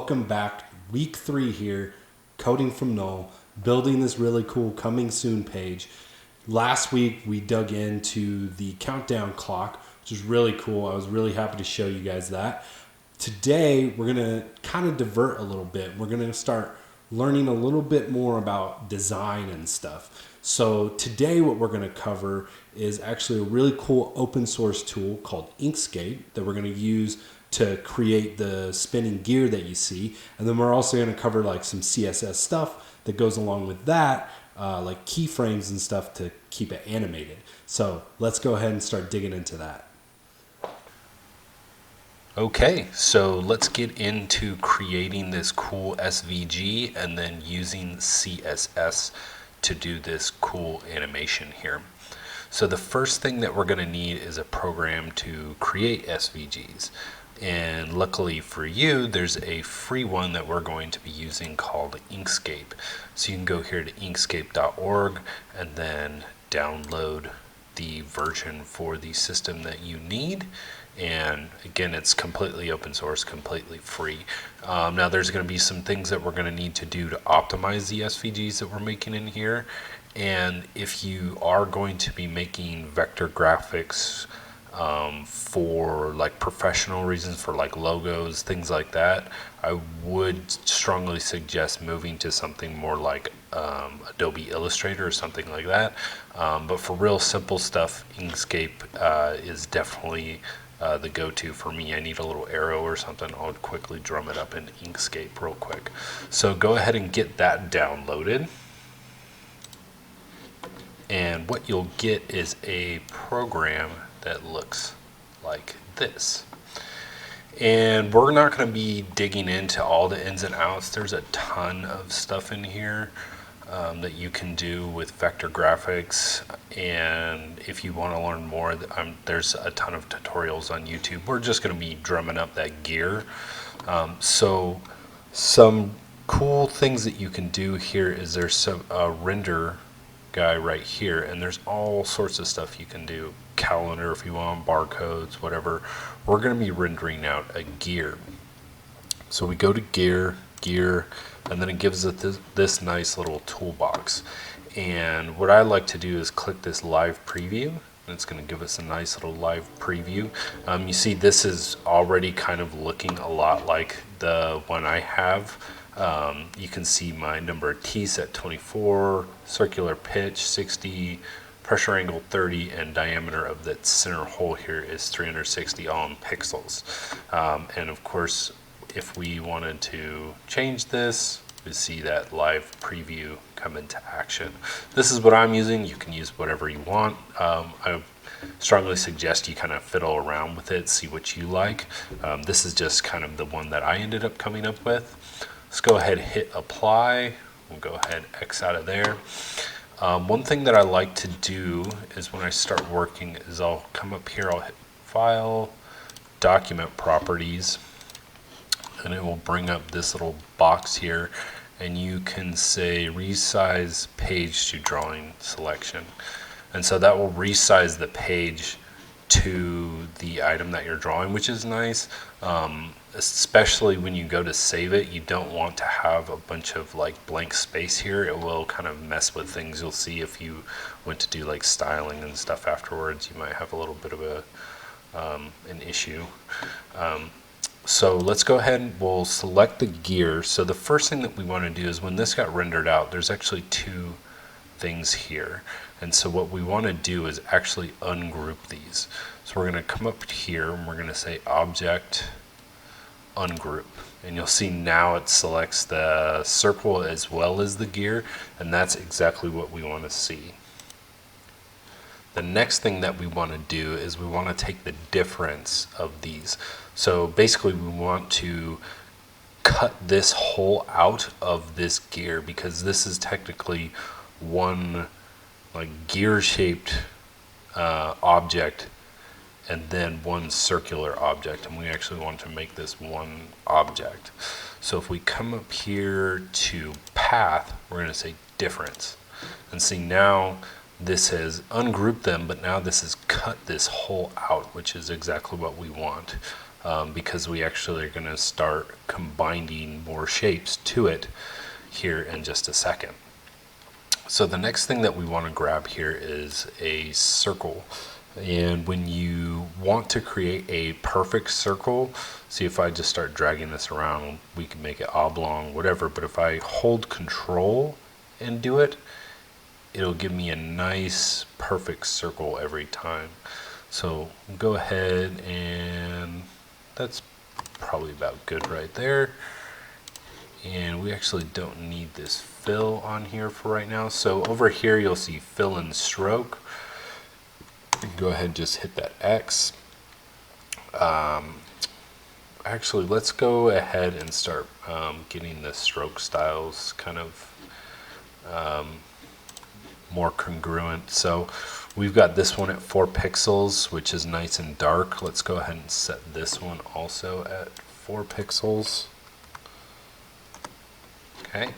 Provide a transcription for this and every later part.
welcome back. Week 3 here, coding from null, building this really cool coming soon page. Last week we dug into the countdown clock, which is really cool. I was really happy to show you guys that. Today we're gonna kind of divert a little bit. We're gonna start learning a little bit more about design and stuff. So today what we're gonna cover is actually a really cool open source tool called Inkscape that we're gonna use to create the spinning gear that you see. And then we're also going to cover like some CSS stuff that goes along with that, like keyframes and stuff to keep it animated. So let's go ahead and start digging into that. Okay, so let's get into creating this cool SVG and then using CSS to do this cool animation here. So the first thing that we're going to need is a program to create SVGs. And luckily for you, there's a free one that we're going to be using called Inkscape. So you can go here to inkscape.org and then download the version for the system that you need. And again, it's completely open source, completely free. Now there's going to be some things that we're going to need to do to optimize the SVGs that we're making in here. And if you are going to be making vector graphics for like professional reasons, for like logos, things like that, I would strongly suggest moving to something more like Adobe Illustrator or something like that. But for real simple stuff, Inkscape is definitely the go-to for me. I need a little arrow or something, I'll quickly drum it up in Inkscape real quick. So go ahead and get that downloaded. And what you'll get is a program that looks like this. And we're not going to be digging into all the ins and outs. There's a ton of stuff in here that you can do with vector graphics. And if you want to learn more, there's a ton of tutorials on YouTube. We're just going to be drumming up that gear. So some cool things that you can do here is there's some render guy right here, and there's all sorts of stuff you can do. Calendar if you want, barcodes, whatever. We're going to be rendering out a gear. So we go to gear, and then it gives us this nice little toolbox. And what I like to do is click this live preview, and it's going to give us a nice little live preview. You see this is already kind of looking a lot like the one I have. You can see my number of T set 24, circular pitch 60, pressure angle 30, and diameter of that center hole here is 360 all in pixels. And of course, if we wanted to change this, we see that live preview come into action. This is what I'm using. You can use whatever you want. I strongly suggest you kind of fiddle around with it, see what you like. This is just kind of the one that I ended up coming up with. Let's go ahead and hit apply. We'll go ahead and X out of there. One thing that I like to do is when I start working is I'll come up here, I'll hit File, Document Properties, and it will bring up this little box here, and you can say resize page to drawing selection. And so that will resize the page to the item that you're drawing, which is nice. Especially when you go to save it, you don't want to have a bunch of like blank space here. It will kind of mess with things. You'll see if you went to do like styling and stuff afterwards, you might have a little bit of an issue. So let's go ahead and we'll select the gear. So the first thing that we want to do is when this got rendered out, there's actually two things here. And so what we want to do is actually ungroup these. So we're going to come up here and we're going to say Object Ungroup. And you'll see now it selects the circle as well as the gear, and that's exactly what we want to see. The next thing that we want to do is we want to take the difference of these. So basically we want to cut this hole out of this gear because this is technically one like gear shaped object and then one circular object, and we actually want to make this one object. So if we come up here to path, we're going to say difference, and see now this has ungrouped them, but now this has cut this hole out, which is exactly what we want. because we actually are going to start combining more shapes to it here in just a second. So the next thing that we want to grab here is a circle. And when you want to create a perfect circle, see if I just start dragging this around, we can make it oblong, whatever. But if I hold Control and do it, it'll give me a nice perfect circle every time. So go ahead, and that's probably about good right there. And we actually don't need this fill on here for right now. So over here you'll see fill and stroke. Go ahead and just hit that X. Actually, let's go ahead and start getting the stroke styles kind of more congruent. So we've got this one at 4 pixels, which is nice and dark. Let's go ahead and set this one also at 4 pixels. Okay.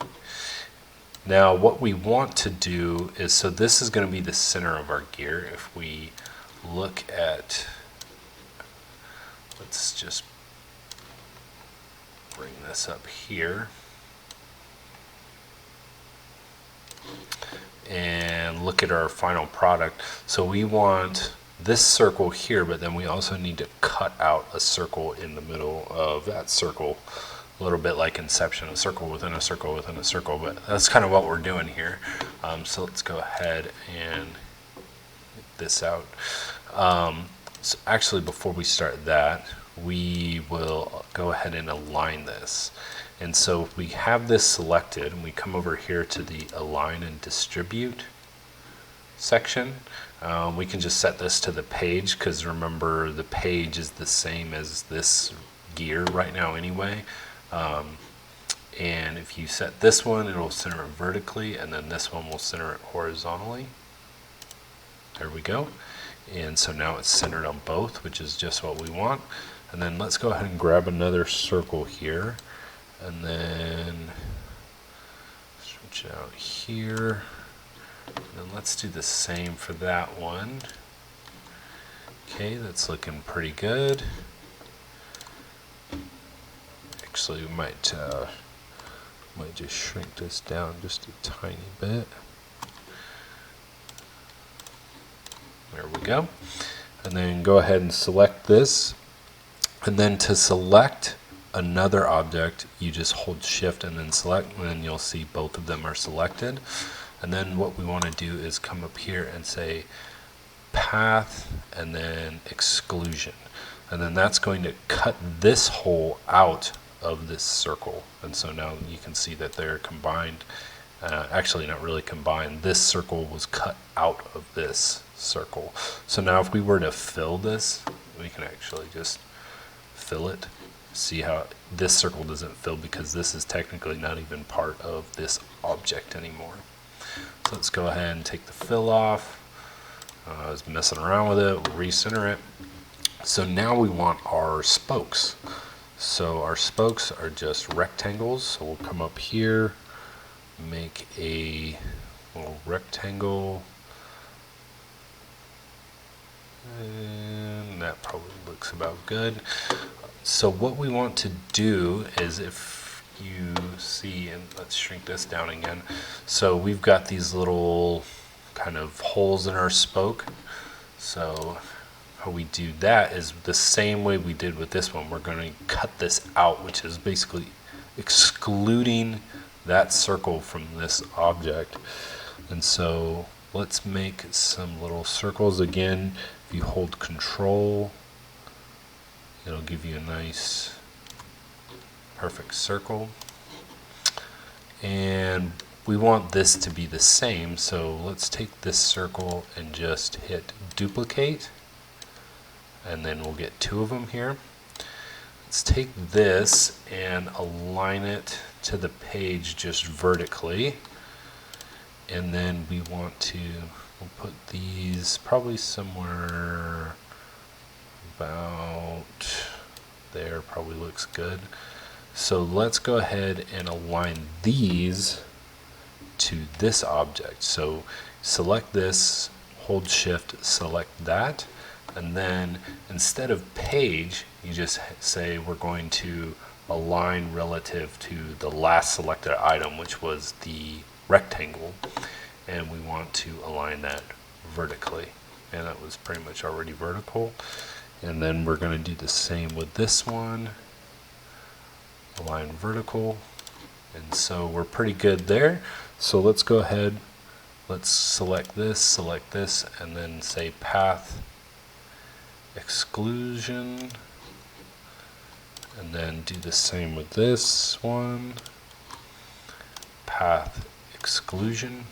Now what we want to do is, so this is going to be the center of our gear. If we look at, let's just bring this up here and look at our final product. So we want this circle here, but then we also need to cut out a circle in the middle of that circle, a little bit like Inception, a circle within a circle within a circle, but that's kind of what we're doing here. So let's go ahead and get this out. So actually, before we start that, we will go ahead and align this. And so if we have this selected and we come over here to the Align and Distribute section, we can just set this to the page, because remember the page is the same as this gear right now anyway. And if you set this one, it'll center it vertically, and then this one will center it horizontally. There we go. And so now it's centered on both, which is just what we want. And then let's go ahead and grab another circle here, and then switch out here. And then let's do the same for that one. Okay, that's looking pretty good. Actually, we might just shrink this down just a tiny bit. There we go. And then go ahead and select this. And then to select another object, you just hold Shift and then select, and then you'll see both of them are selected. And then what we want to do is come up here and say Path and then Exclusion. And then that's going to cut this hole out of this circle. And so now you can see that they're combined. Actually, not really combined. This circle was cut out of this circle. So now if we were to fill this, we can actually just fill it. See how this circle doesn't fill, because this is technically not even part of this object anymore. So let's go ahead and take the fill off. I was messing around with it, we'll recenter it. So now we want our spokes. So our spokes are just rectangles. So we'll come up here, make a little rectangle. And that probably looks about good. So what we want to do is, if you see, and let's shrink this down again. So we've got these little kind of holes in our spoke. So how we do that is the same way we did with this one. We're going to cut this out, which is basically excluding that circle from this object. And so let's make some little circles. Again, if you hold Control, it'll give you a nice perfect circle. And we want this to be the same, so let's take this circle and just hit Duplicate, and then we'll get 2 of them here. Let's take this and align it to the page just vertically, and then we want to, we'll put these probably somewhere about there, probably looks good. So let's go ahead and align these to this object. So select this, hold Shift, select that, And then instead of page, you just say we're going to align relative to the last selected item, which was the rectangle, and we want to align that vertically. And that was pretty much already vertical. And then we're going to do the same with this one, align vertical. And so we're pretty good there. So let's go ahead, let's select this, and then say path exclusion, and then do the same with this one, path exclusion.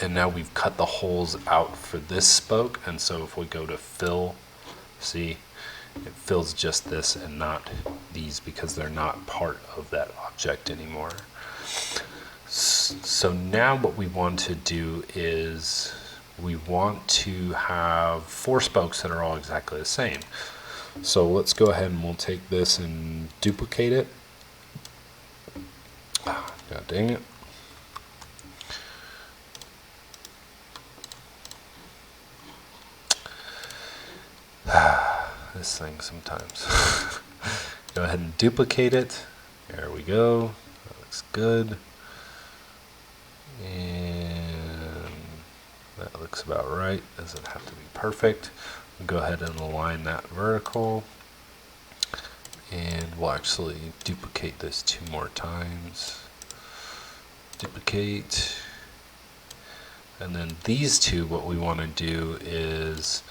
And now we've cut the holes out for this spoke, and so if we go to fill, see, it fills just this and not these because they're not part of that object anymore. So now what we want to do is we want to have 4 spokes that are all exactly the same. So let's go ahead and we'll take this and duplicate it. God dang it. This thing sometimes. Go ahead and duplicate it. There we go. That looks good. And that looks about right. Doesn't have to be perfect. We'll go ahead and align that vertical. And we'll actually duplicate this 2 more times. Duplicate. And then these 2, what we want to do is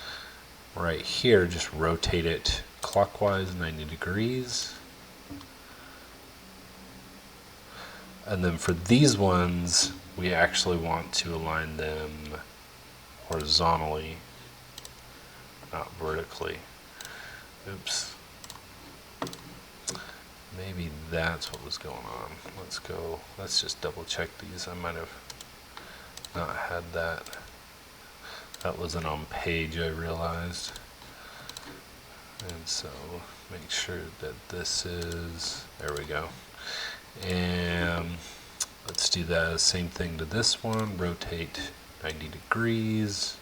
right here, just rotate it clockwise 90 degrees. And then for these ones, we actually want to align them horizontally, not vertically. Oops. Maybe that's what was going on. Let's just double check these. I might have not had that. That wasn't on page, I realized. And so make sure that this is, there we go. And let's do the same thing to this one. Rotate 90 degrees.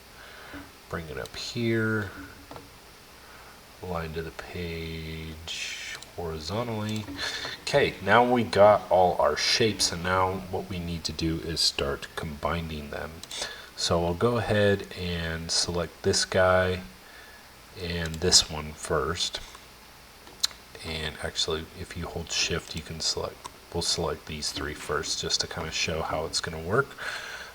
Bring it up here. Align to the page horizontally. Okay, now we got all our shapes, and now what we need to do is start combining them. So I'll go ahead and select this guy and this one first. And actually, if you hold shift, you can we'll select these 3 first just to kind of show how it's going to work.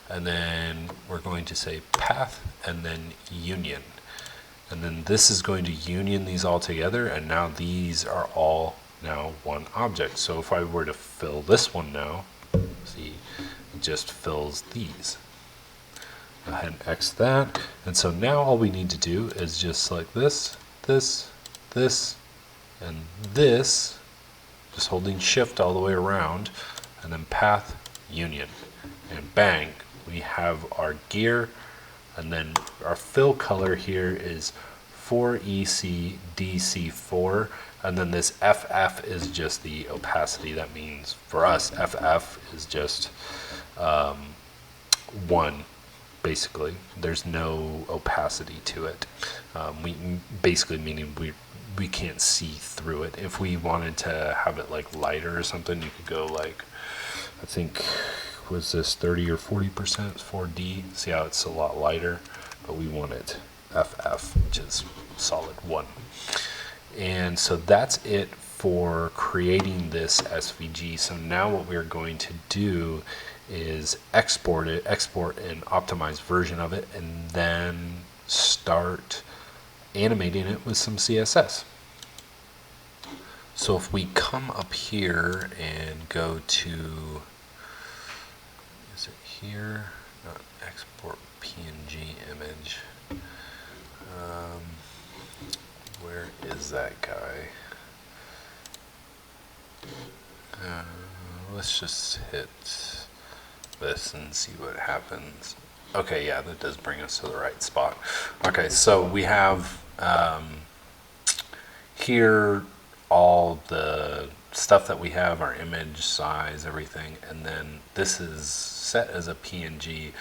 And then we're going to say path and then union. And then this is going to union these all together, and now these are all now one object. So if I were to fill this one now, see, it just fills these. Go ahead and X that. And so now all we need to do is just select this, this, this, and this, just holding shift all the way around, and then path union. And bang, we have our gear. And then our fill color here is 4ECDC4. And then this FF is just the opacity. That means for us, FF is just 1. Basically, there's no opacity to it. We basically meaning we can't see through it. If we wanted to have it like lighter or something, you could go like, I think, was this 30 or 40%? 4D. See how it's a lot lighter, but we want it FF, which is solid 1. And so that's it for creating this SVG. So now what we're going to do is export an optimized version of it, and then start animating it with some CSS. So if we come up here and go to, is it here? Not export PNG image. Where is that guy? Let's just hit this and see what happens. Okay, yeah, that does bring us to the right spot. Okay, so we have here all the stuff that we have, our image size, everything, and then this is set as a PNG.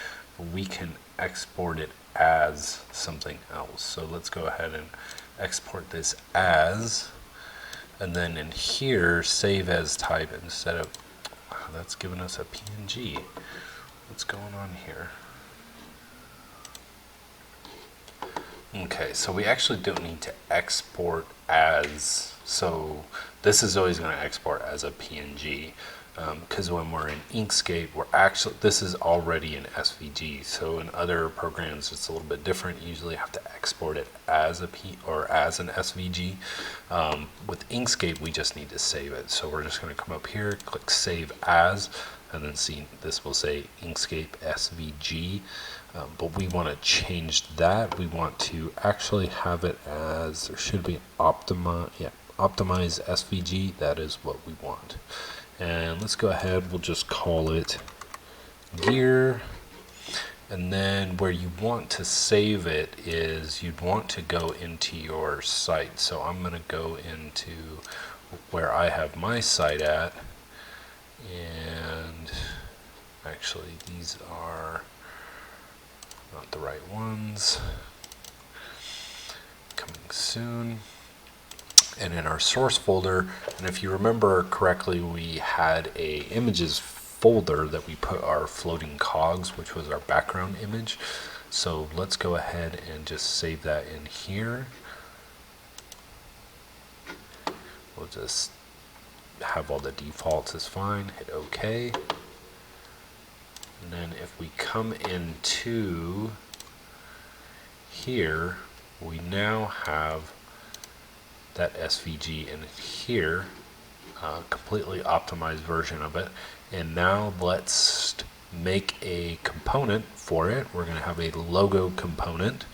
We can export it as something else. So let's go ahead and export this as, and then in here, save as type instead of, wow, that's giving us a PNG. What's going on here? Okay, so we actually don't need to export as, so this is always going to export as a PNG, because when we're in Inkscape, this is already an SVG. So in other programs, it's a little bit different. You usually have to export it as as an SVG. With Inkscape, we just need to save it. So we're just going to come up here, click Save As, and then see this will say Inkscape SVG. But we want to change that. We want to actually have it as, there should be optimize SVG. That is what we want. And let's go ahead, we'll just call it gear. And then where you want to save it is you'd want to go into your site. So I'm going to go into where I have my site at. And actually these are not the right ones. Coming soon. And in our source folder, and if you remember correctly, we had a images folder that we put our floating cogs, which was our background image. So let's go ahead and just save that in here. We'll just have all the defaults is fine, hit OK. And then if we come into here, we now have that SVG in here, completely optimized version of it. And now let's make a component for it. We're going to have a logo component,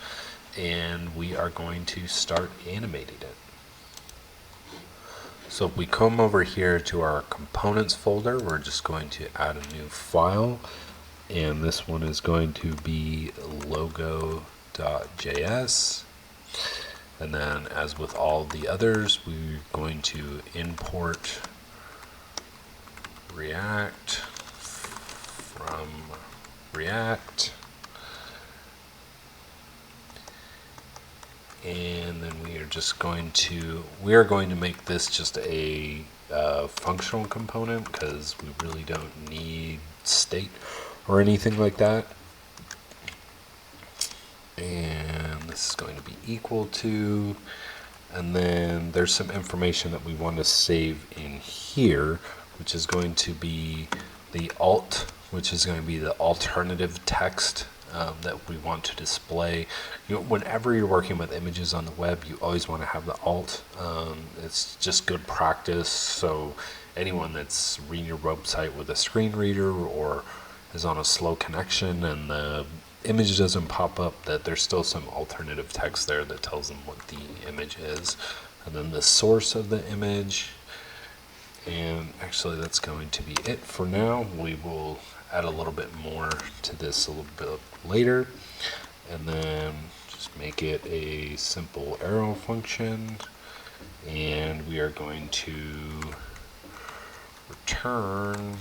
and we are going to start animating it. So if we come over here to our components folder, we're just going to add a new file, and this one is going to be logo.js. And then, as with all the others, we're going to import React from React. And then we are going to make this just a functional component, because we really don't need state or anything like that. And this is going to be equal to, and then there's some information that we want to save in here, which is going to be the alt, which is going to be the alternative text that we want to display. Whenever you're working with images on the web, you always want to have the alt. It's just good practice. So anyone that's reading your website with a screen reader or is on a slow connection and the image doesn't pop up, that there's still some alternative text there that tells them what the image is, and then the source of the image. And actually that's going to be it for now. We will add a little bit more to this a little bit later, and then just make it a simple arrow function, and we are going to return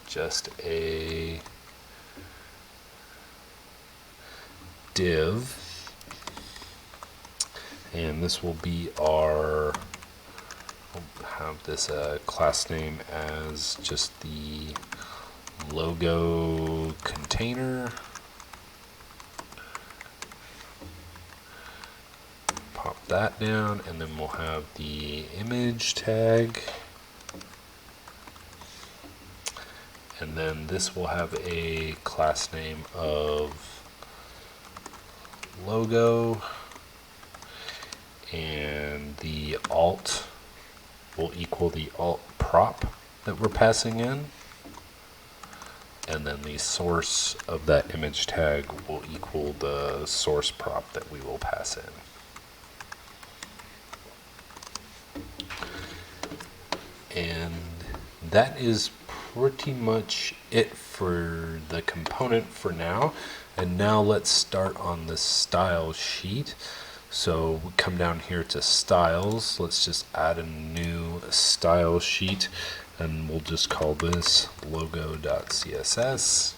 just a div, and this will be our, we'll have this class name as just the logo container. Pop that down, and then we'll have the image tag. And then this will have a class name of logo, and the alt will equal the alt prop that we're passing in, and then the source of that image tag will equal the source prop that we will pass in. And that is pretty much it for the component for now. And now let's start on the style sheet. So we come down here to styles. Let's just add a new style sheet, and we'll just call this logo.css.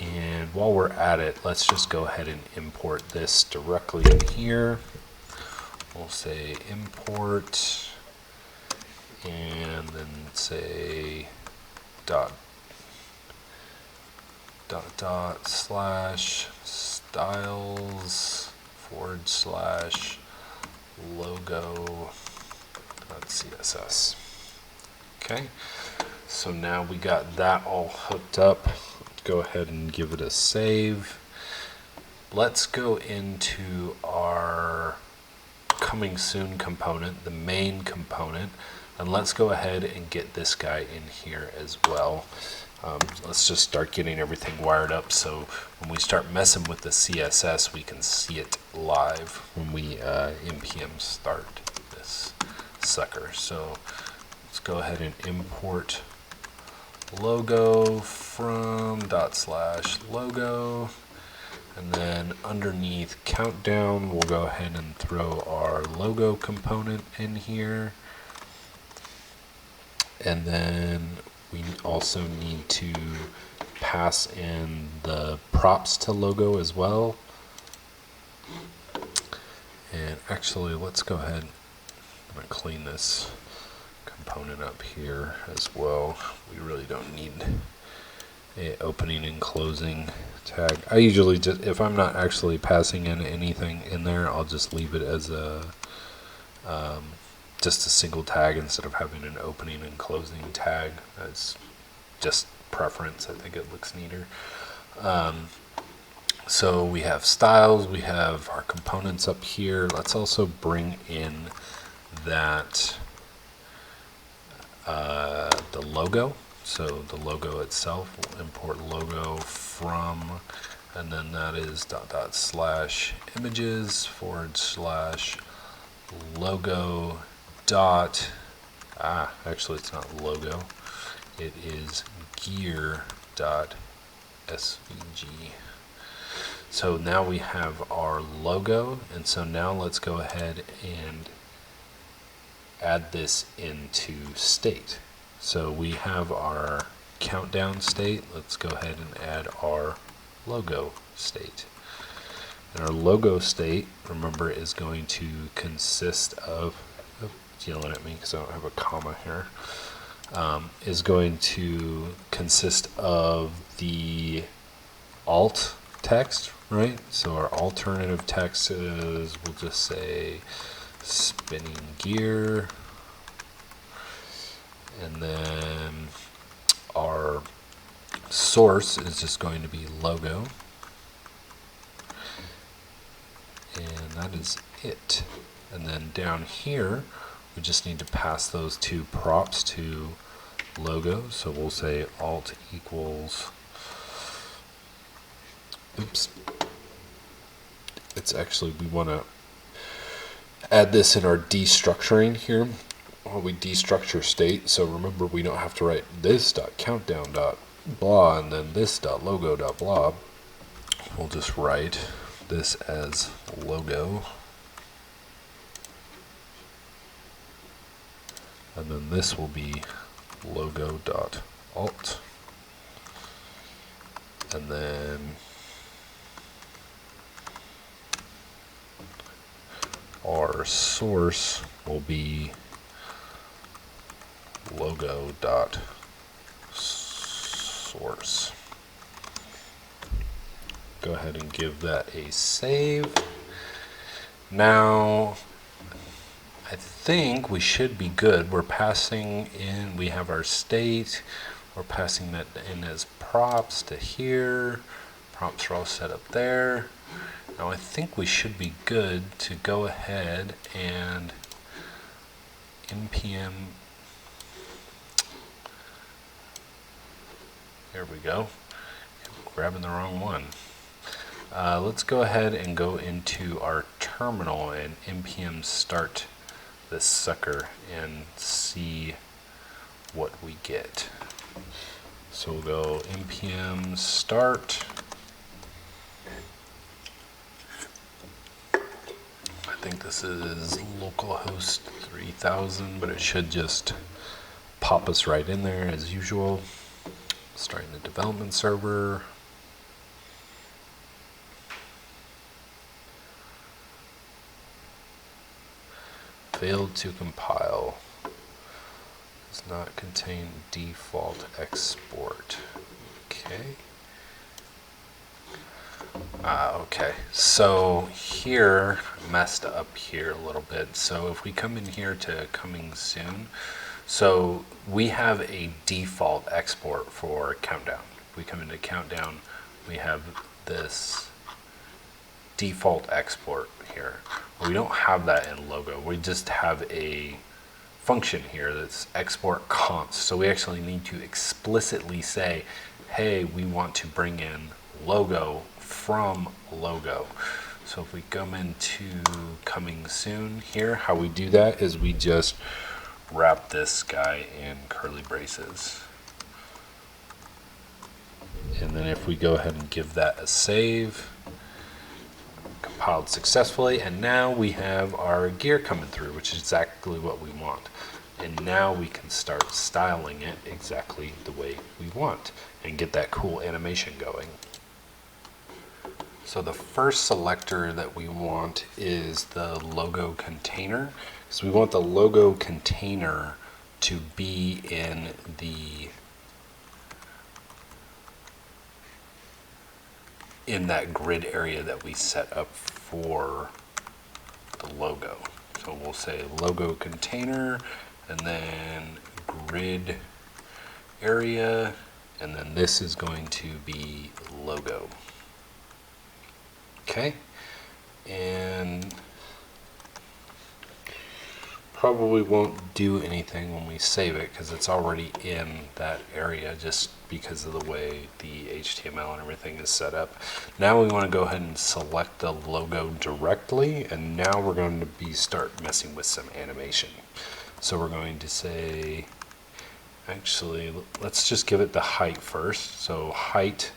And while we're at it, let's just go ahead and import this directly in here. We'll say import and then say dot slash styles / logo .css. Okay, so now we got that all hooked up. Let's go ahead and give it a save. Let's go into our coming soon component, the main component, and let's go ahead and get this guy in here as well. Let's just start getting everything wired up so when we start messing with the CSS we can see it live when we npm start this sucker. So let's go ahead and import logo from /logo, and then underneath countdown we'll go ahead and throw our logo component in here, and then we also need to pass in the props to logo as well. And actually, let's go ahead. I'm going to clean this component up here as well. We really don't need a opening and closing tag. I usually just, if I'm not actually passing in anything in there, I'll just leave it as a just a single tag instead of having an opening and closing tag. That's just preference. I think it looks neater. So we have styles, we have our components up here. Let's also bring in that the logo. So the logo itself, we'll import logo from, and then that is / images / logo dot, actually it's not logo, it is gear dot svg. So now we have our logo, and so now let's go ahead and add this into state. So we have our countdown state. Let's go ahead and add our logo state. And our logo state, remember, is going to consist of, yelling at me because I don't have a comma here, is going to consist of the alt text, right? So our alternative text is, we'll just say spinning gear, and then our source is just going to be logo, and that is it. And then down here we just need to pass those two props to logo, so we'll say alt equals, oops, it's actually, we want to add this in our destructuring here while we destructure state. So remember, we don't have to write this dot countdown dot blah and then this dot logo dot blah. We'll just write this as logo, and then this will be logo dot alt, and then our source will be logo dot source. Go ahead and give that a save. Now I think we should be good. We're passing in, we have our state, we're passing that in as props to here. Props are all set up there. Now I think we should be good to go ahead and npm, there we go, grabbing the wrong one. Let's go ahead and go into our terminal and npm start this sucker and see what we get. So we'll go npm start. I think this is localhost 3000, but it should just pop us right in there as usual. Starting the development server. Failed to compile. Does not contain default export. Okay. Okay, so here, messed up here a little bit. So if we come in here to coming soon, so we have a default export for Countdown. If we come into Countdown, we have this default export here. Well, we don't have that in Logo. We just have a function here that's export const. So we actually need to explicitly say, hey, we want to bring in Logo from Logo. So if we come into coming soon here, how we do that is we just wrap this guy in curly braces. And then if we go ahead and give that a save, compiled successfully, and now we have our gear coming through, which is exactly what we want. And now we can start styling it exactly the way we want and get that cool animation going. So the first selector that we want is the logo container. So we want the logo container to be in that grid area that we set up for the logo. So we'll say logo container and then grid area, and then this is going to be logo. Okay, and probably won't do anything when we save it because it's already in that area just because of the way the HTML and everything is set up. Now we want to go ahead and select the logo directly, and now we're going to start messing with some animation. So we're going to say, actually, let's just give it the height first. So height,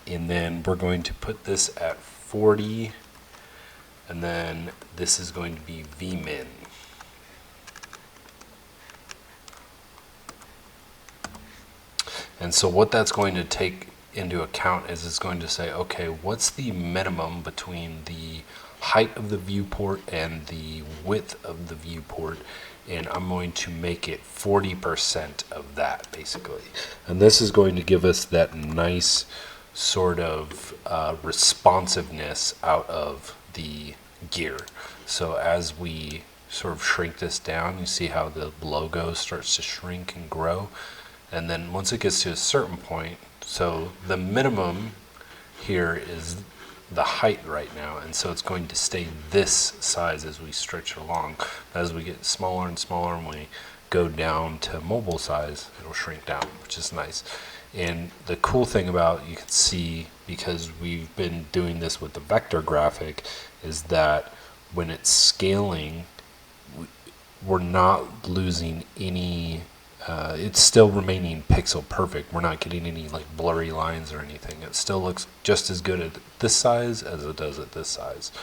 and then we're going to put this at 40, and then this is going to be vmin. And so what that's going to take into account is it's going to say, okay, what's the minimum between the height of the viewport and the width of the viewport, and I'm going to make it 40% of that, basically. And this is going to give us that nice sort of responsiveness out of the gear. So as we sort of shrink this down, you see how the logo starts to shrink and grow. And then once it gets to a certain point, so the minimum here is the height right now, and so it's going to stay this size as we stretch along. As we get smaller and smaller and we go down to mobile size, it'll shrink down, which is nice. And the cool thing about, you can see, because we've been doing this with the vector graphic, is that when it's scaling, we're not losing any, it's still remaining pixel perfect. We're not getting any like blurry lines or anything. It still looks just as good at this size as it does at this size.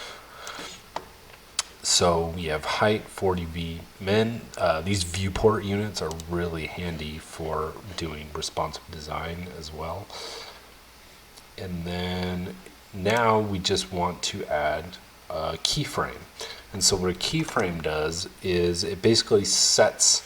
So we have height 40 vmin. These viewport units are really handy for doing responsive design as well. And then now we just want to add a keyframe. And so what a keyframe does is it basically sets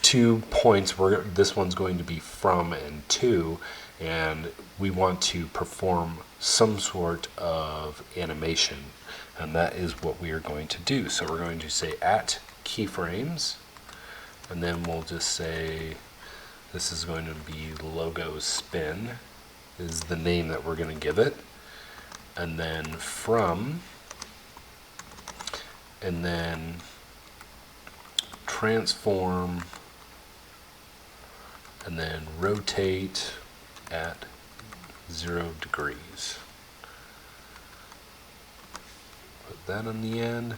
2 points where this one's going to be from and to, and we want to perform some sort of animation, and that is what we are going to do. So we're going to say at keyframes, and then we'll just say this is going to be logo spin is the name that we're going to give it, and then from, and then transform, and then rotate at 0 degrees. Put that on the end,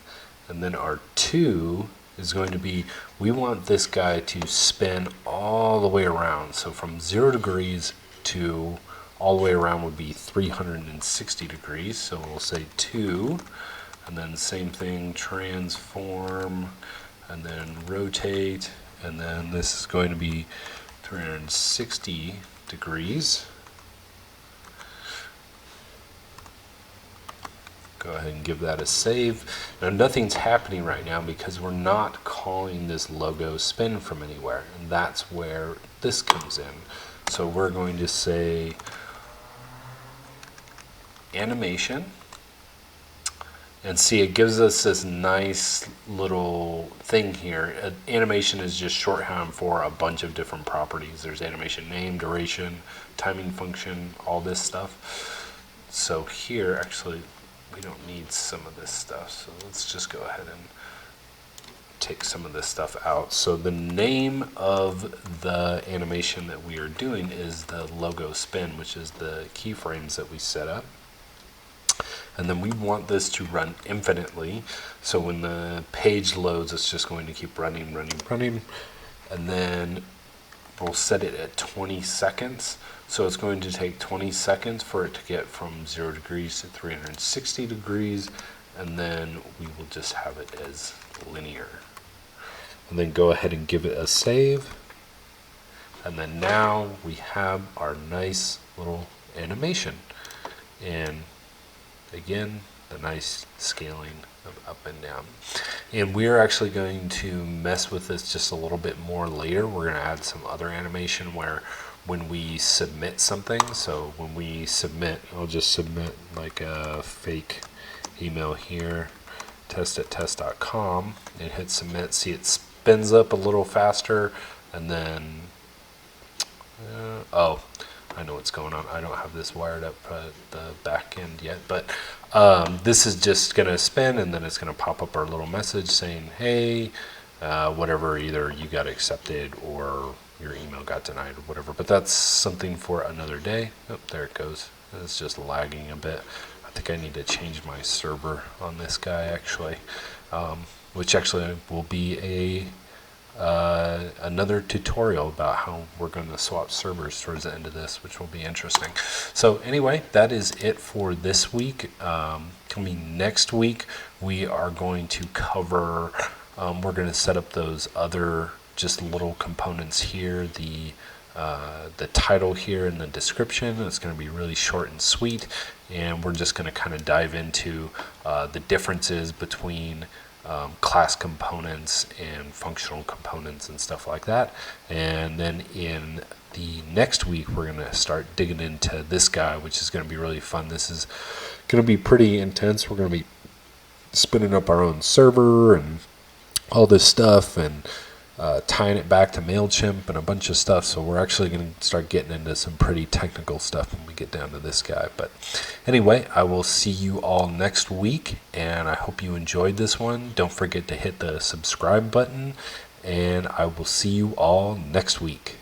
and then our 2 is going to be, we want this guy to spin all the way around. So from 0 degrees to all the way around would be 360 degrees. So we'll say 2, and then same thing, transform, and then rotate, and then this is going to be 360 degrees. Go ahead and give that a save. Now nothing's happening right now because we're not calling this logo spin from anywhere, and that's where this comes in. So we're going to say animation, and see, it gives us this nice little thing here. Animation is just shorthand for a bunch of different properties. There's animation name, duration, timing function, all this stuff. So here, actually, we don't need some of this stuff. So let's just go ahead and take some of this stuff out. So the name of the animation that we are doing is the logo spin, which is the keyframes that we set up. And then we want this to run infinitely. So when the page loads, it's just going to keep running, running, running. And then we'll set it at 20 seconds. So it's going to take 20 seconds for it to get from 0 degrees to 360 degrees. And then we will just have it as linear. And then go ahead and give it a save. And then now we have our nice little animation. And again, the nice scaling of up and down. And we're actually going to mess with this just a little bit more later. We're going to add some other animation where when we submit something, so when we submit, I'll just submit like a fake email here, test@test.com, and hit submit. See, it spins up a little faster, and then, oh, I know what's going on. I don't have this wired up at the back end yet, but this is just going to spin, and then it's going to pop up our little message saying, hey, whatever, either you got accepted or your email got denied or whatever. But that's something for another day. Oh, there it goes. It's just lagging a bit. I think I need to change my server on this guy, actually, which actually will be another tutorial about how we're going to swap servers towards the end of this, which will be interesting. So anyway, that is it for this week. Coming next week, we are going to cover, we're going to set up those other just little components here, the title here and the description. It's going to be really short and sweet, and we're just going to kind of dive into the differences between class components and functional components and stuff like that. And then in the next week, we're going to start digging into this guy, which is going to be really fun. This is going to be pretty intense. We're going to be spinning up our own server and all this stuff, and tying it back to MailChimp and a bunch of stuff. So we're actually going to start getting into some pretty technical stuff when we get down to this guy. But anyway, I will see you all next week, and I hope you enjoyed this one. Don't forget to hit the subscribe button, and I will see you all next week.